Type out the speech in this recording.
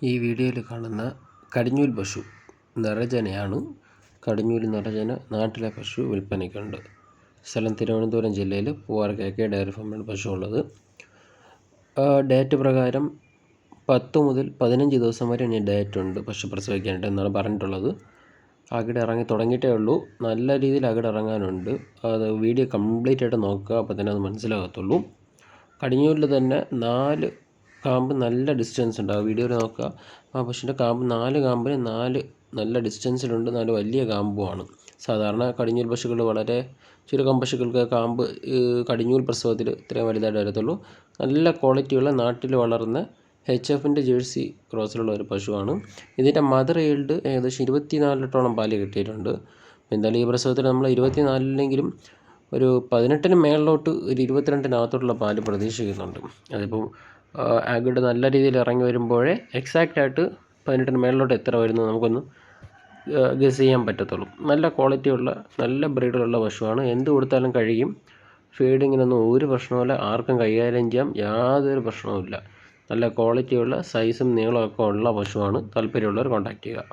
ഈ വീഡിയോയിൽ കാണുന്ന കടിഞ്ഞൂൽ പശു നിറജനയാണ്. കടിഞ്ഞൂൽ നിറജന നാട്ടിലെ പശു വിൽപ്പനയ്ക്കുണ്ട്. സ്ഥലം തിരുവനന്തപുരം ജില്ലയിൽ പൂവാർ KK ഡയറി ഫാമിലാണ് പശു ഉള്ളത്. ഡേറ്റ് പ്രകാരം 10 മുതൽ 15 ദിവസം വരെ ഇനി ഡേറ്റ് ഉണ്ട് പശു പ്രസവിക്കാനായിട്ട് എന്നാണ് പറഞ്ഞിട്ടുള്ളത്. അകിട് ഇറങ്ങി തുടങ്ങിയിട്ടേ ഉള്ളൂ. നല്ല രീതിയിൽ അകിട് ഇറങ്ങാനുണ്ട്. അത് വീഡിയോ കംപ്ലീറ്റ് ആയിട്ട് നോക്കുക, അപ്പോൾ തന്നെ അത് മനസ്സിലാകത്തുള്ളൂ. കടിഞ്ഞൂലിൽ തന്നെ 4 കാമ്പ് നല്ല ഡിസ്റ്റൻസ് ഉണ്ട്. ആ വീഡിയോയിൽ നോക്കുക. ആ പശുവിൻ്റെ കാമ്പ് 4 കാമ്പിന് 4 നല്ല ഡിസ്റ്റൻസിലുണ്ട്. 4 വലിയ കാമ്പുമാണ്. സാധാരണ കടിഞ്ഞൂൽ പശുക്കൾ വളരെ ചുരുക്കം പശുക്കൾക്ക് കാമ്പ് കടിഞ്ഞൂൽ പ്രസവത്തിൽ ഇത്രയും വലുതായിട്ട് വരത്തുള്ളൂ. നല്ല ക്വാളിറ്റിയുള്ള നാട്ടിൽ വളർന്ന HFൻ്റെ ജേഴ്സി ക്രോസിലുള്ള ഒരു പശുവാണ്. ഇതിൻ്റെ മദർ ഈൽഡ് ഏകദേശം 24 ലിറ്ററോളം പാല് കിട്ടിയിട്ടുണ്ട്. എന്തായാലും ഈ പ്രസവത്തിൽ നമ്മൾ 24-ലെങ്കിലും ഒരു 18-ന് മേളിലോട്ട് ഒരു 22-നകത്തോട്ടുള്ള പാല് പ്രതീക്ഷിക്കുന്നുണ്ട്. അതിപ്പോൾ അകിട് നല്ല രീതിയിൽ ഇറങ്ങി വരുമ്പോഴേ എക്സാക്റ്റായിട്ട് 18-ന് മേളിലോട്ട് എത്ര വരുന്നത് നമുക്കൊന്ന് ഗസ് ചെയ്യാൻ പറ്റത്തുള്ളൂ. നല്ല ക്വാളിറ്റിയുള്ള നല്ല ബ്രീഡിലുള്ള പശുവാണ്. എന്ത് കൊടുത്താലും കഴിയും. ഫീഡിങ്ങിനൊന്നും ഒരു പ്രശ്നവുമില്ല. ആർക്കും കൈകാര്യം ചെയ്യാം, യാതൊരു പ്രശ്നവുമില്ല. നല്ല ക്വാളിറ്റിയുള്ള സൈസും നീളമൊക്കെ ഉള്ള പശുവാണ്. താല്പര്യമുള്ളവർ കോൺടാക്റ്റ് ചെയ്യുക.